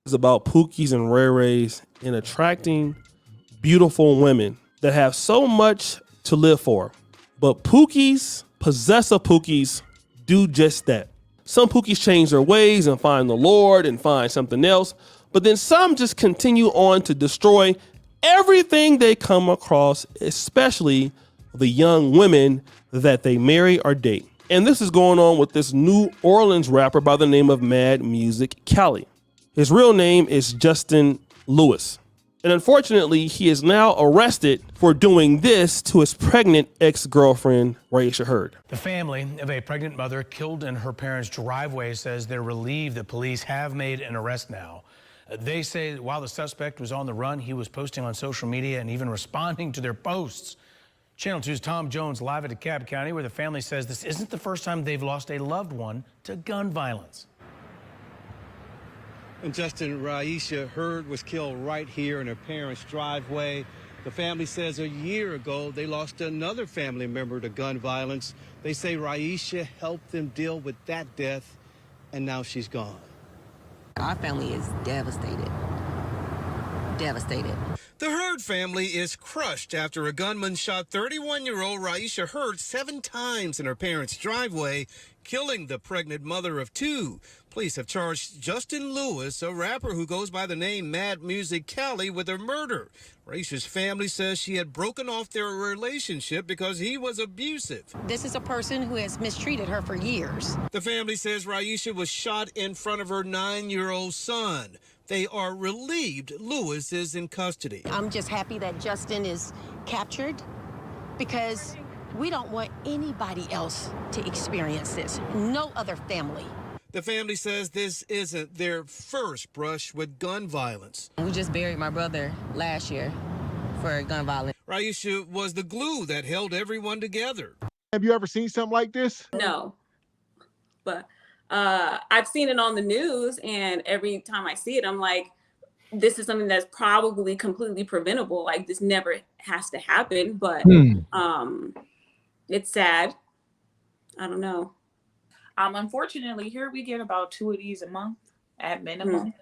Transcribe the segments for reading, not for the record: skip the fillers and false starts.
It's about Pookies and Ray Rays and attracting beautiful women that have so much to live for. But Pookies, possessive Pookies, do just that. Some Pookies change their ways and find the Lord and find something else, but then some just continue on to destroy everything they come across, especially the young women that they marry or date. And this is going on with this New Orleans rapper by the name of Mad Music Cali. His real name is Justin Lewis. And unfortunately, he is now arrested for doing this to his pregnant ex-girlfriend, Raisha Hurd. The family of a pregnant mother killed in her parents' driveway says they're relieved that police have made an arrest now. They say that while the suspect was on the run, he was posting on social media and even responding to their posts. Channel 2's Tom Jones live at DeKalb County, where the family says this isn't the first time they've lost a loved one to gun violence. And Justin, Raisha Hurd was killed right here in her parents' driveway. The family says a year ago they lost another family member to gun violence. They say Raisha helped them deal with that death, and now she's gone. Our family is devastated. Devastated. The Hurd family is crushed after a gunman shot 31-year-old Raisha Hurd 7 times in her parents' driveway, killing the pregnant mother of 2. Police have charged Justin Lewis, a rapper who goes by the name Mad Music Cali, with her murder. Raisha's family says she had broken off their relationship because he was abusive. This is a person who has mistreated her for years. The family says Raisha was shot in front of her 9-year-old son. They are relieved Lewis is in custody. I'm just happy that Justin is captured because we don't want anybody else to experience this. No other family. The family says this isn't their first brush with gun violence. We just buried my brother last year for gun violence. Raisha was the glue that held everyone together. Have you ever seen something like this? No, but I've seen it on the news, and every time I see it, I'm like, this is something that's probably completely preventable. Like, this never has to happen, but it's sad. I don't know. Unfortunately, here we get about 2 of these a month at minimum.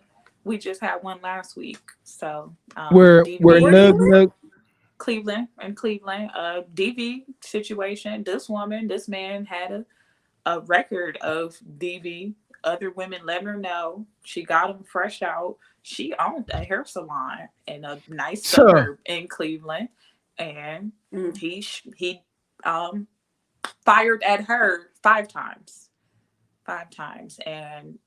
We just had one last week. So where Nug Cleveland DV situation. This man had a record of DV. Other women letting her know. She got him fresh out. She owned a hair salon in a nice suburb in Cleveland, and he fired at her 5 times. 5 times, and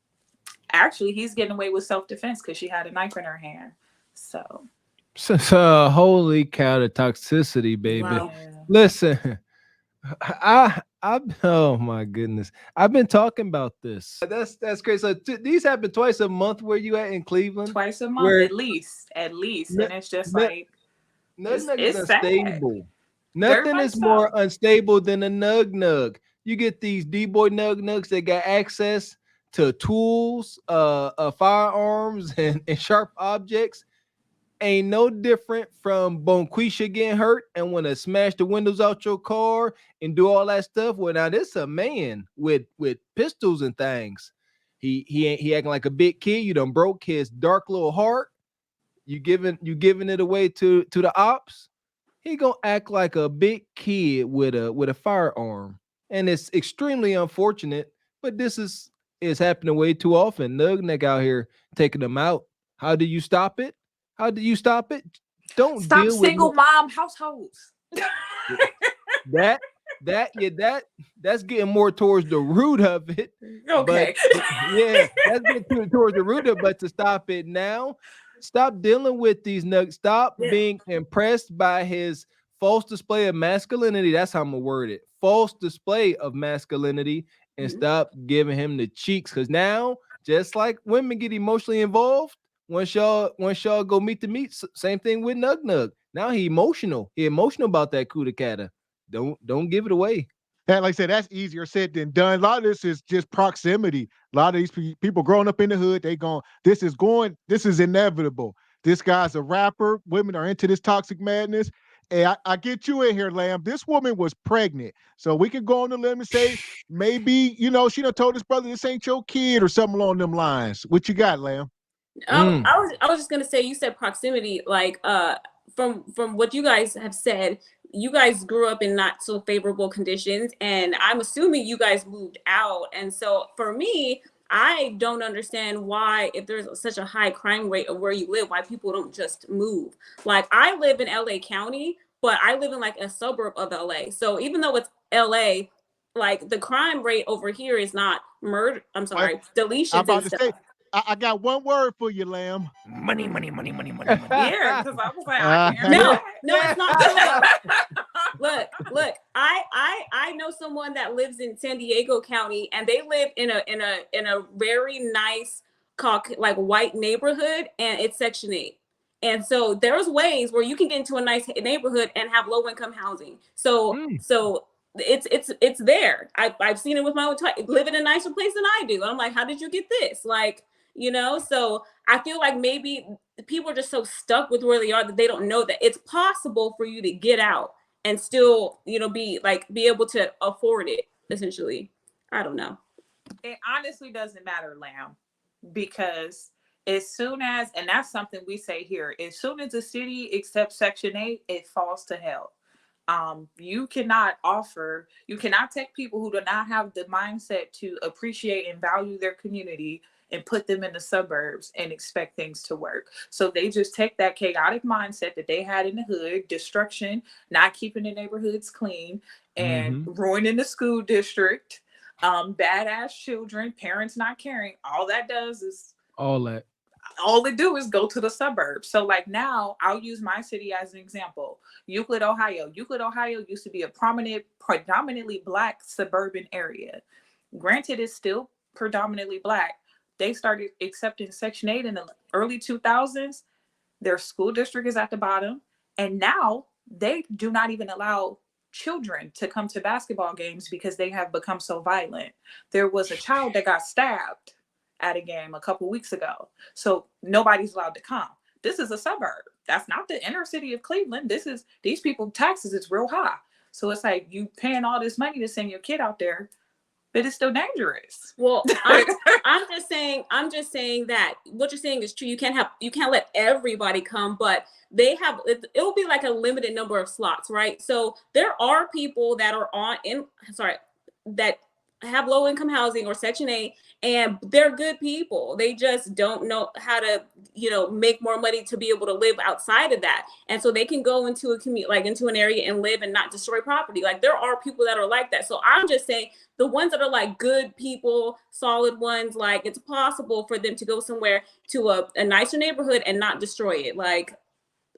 actually he's getting away with self-defense because she had a knife in her hand. So holy cow, the toxicity, baby. Wow. Listen, I oh my goodness, I've been talking about this. That's crazy. So these happen twice a month. Where you at in Cleveland? Twice a month, at least, and it's just like nothing it's is sad. unstable. Nothing is more unstable than a nug. You get these D-boy nugs that got access to tools, firearms, and sharp objects. Ain't no different from Bonquisha getting hurt and want to smash the windows out your car and do all that stuff. Well, now this a man with pistols and things. He acting like a big kid. You done broke his dark little heart. You giving it away to the ops. He gonna act like a big kid with a firearm. And it's extremely unfortunate, but this is happening way too often. Nugneck out here taking them out. How do you stop it? How do you stop it? Don't stop deal single with mom households. that's getting more towards the root of it. Okay. But, yeah, that's getting towards the root of it. But to stop it now, stop dealing with these nugs. Stop being impressed by his false display of masculinity. That's how I'm gonna word it. False display of masculinity, and stop giving him the cheeks. Because now, just like women get emotionally involved, once y'all go meet the meat, same thing with Nug. Now he emotional. He emotional about that coup de cata. Don't give it away. And like I said, that's easier said than done. A lot of this is just proximity. A lot of these people growing up in the hood, this is inevitable. This guy's a rapper. Women are into this toxic madness. Hey, I get you in here, Lamb. This woman was pregnant. So we can go on the limb and say, maybe, she done told his brother this ain't your kid or something along them lines. What you got, Lamb? I was just gonna say, you said proximity, like from what you guys have said, you guys grew up in not so favorable conditions, and I'm assuming you guys moved out. And so for me, I don't understand why, if there's such a high crime rate of where you live, why people don't just move. Like, I live in LA County, but I live in like a suburb of LA. So even though it's LA, like the crime rate over here is not murder. I'm But sorry, I'm deletions and about to say, stuff. I got one word for you, Lamb. Money, money, money, money, money, money. Yeah, because I was like, I can answer No, that. no, it's not true. Look, I know someone that lives in San Diego County, and they live in a very nice like white neighborhood, and it's Section 8. And so there's ways where you can get into a nice neighborhood and have low income housing. So it's there. I've seen it with my own live in a nicer place than I do. And I'm like, how did you get this? Like, so I feel like maybe people are just so stuck with where they are that they don't know that it's possible for you to get out and still, be able to afford it, essentially. I don't know. It honestly doesn't matter, Lamb, because as soon as, and that's something we say here, as soon as the city accepts Section 8, it falls to hell. You cannot take people who do not have the mindset to appreciate and value their community and put them in the suburbs and expect things to work. So they just take that chaotic mindset that they had in the hood, destruction, not keeping the neighborhoods clean, and ruining the school district, badass children, parents not caring. All that does is all they do is go to the suburbs. So like now, I'll use my city as an example. Euclid, Ohio. Euclid, Ohio used to be a predominantly Black suburban area. Granted, it's still predominantly Black. They started accepting Section 8 in the early 2000s. Their school district is at the bottom. And now they do not even allow children to come to basketball games because they have become so violent. There was a child that got stabbed at a game a couple weeks ago. So nobody's allowed to come. This is a suburb. That's not the inner city of Cleveland. These people taxes is real high. So it's like you paying all this money to send your kid out there, but it's still dangerous. Well, I'm just saying that what you're saying is true. You can't let everybody come, but it'll be like a limited number of slots, right? So there are people that are that have low income housing or Section 8, and they're good people. They just don't know how to, make more money to be able to live outside of that. And so they can go into a commute, like into an area and live and not destroy property. Like there are people that are like that. So I'm just saying the ones that are like good people, solid ones, like it's possible for them to go somewhere to a nicer neighborhood and not destroy it. Like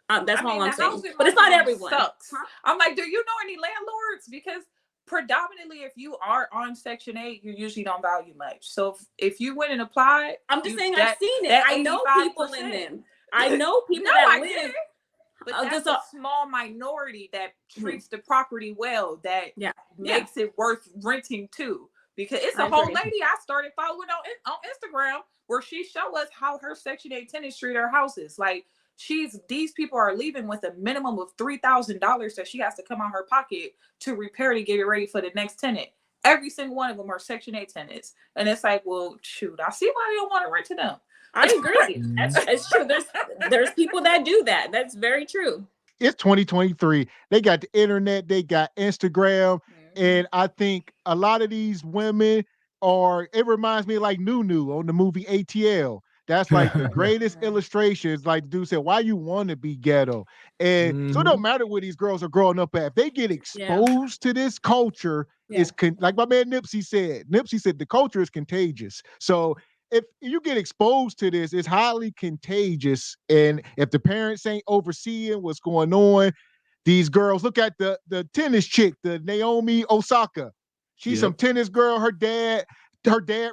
that's all I'm saying. But it's not everyone. Sucks. I'm like, do you know any landlords? Because predominantly, if you are on Section 8, you usually don't value much. So if you went and applied, I'm just saying I've seen it. I know people in them. I know people that live. But that's a small minority that treats the property well, that makes it worth renting to. Because it's a whole lady I started following on Instagram where she show us how her Section 8 tenants treat her houses. Like these people are leaving with a minimum of $3,000 that she has to come out her pocket to repair to get it ready for the next tenant. Every single one of them are Section 8 tenants. And it's like, well, shoot, I see why they don't want to rent to them. I agree. It's true. There's people that do that. That's very true. It's 2023. They got the internet, they got Instagram, and I think a lot of these women it reminds me of like Nunu on the movie ATL. That's like the greatest illustrations. Like the dude said, why you want to be ghetto? And so it don't matter where these girls are growing up at. If they get exposed to this culture, it's like my man Nipsey said. Nipsey said the culture is contagious. So if you get exposed to this, it's highly contagious. And if the parents ain't overseeing what's going on, these girls, look at the tennis chick, the Naomi Osaka. She's some tennis girl. Her dad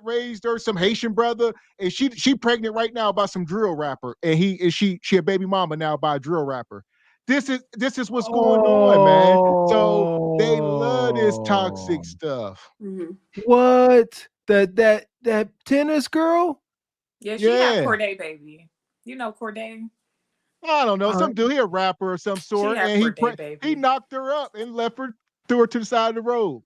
raised her, some Haitian brother, and she pregnant right now by some drill rapper. And she a baby mama now by a drill rapper. This is what's going on, man. So they love this toxic stuff. What? That tennis girl? Yeah, she had Corday, baby. You know Corday? I don't know. Some dude, he a rapper of some sort, and he knocked her up and threw her to the side of the road.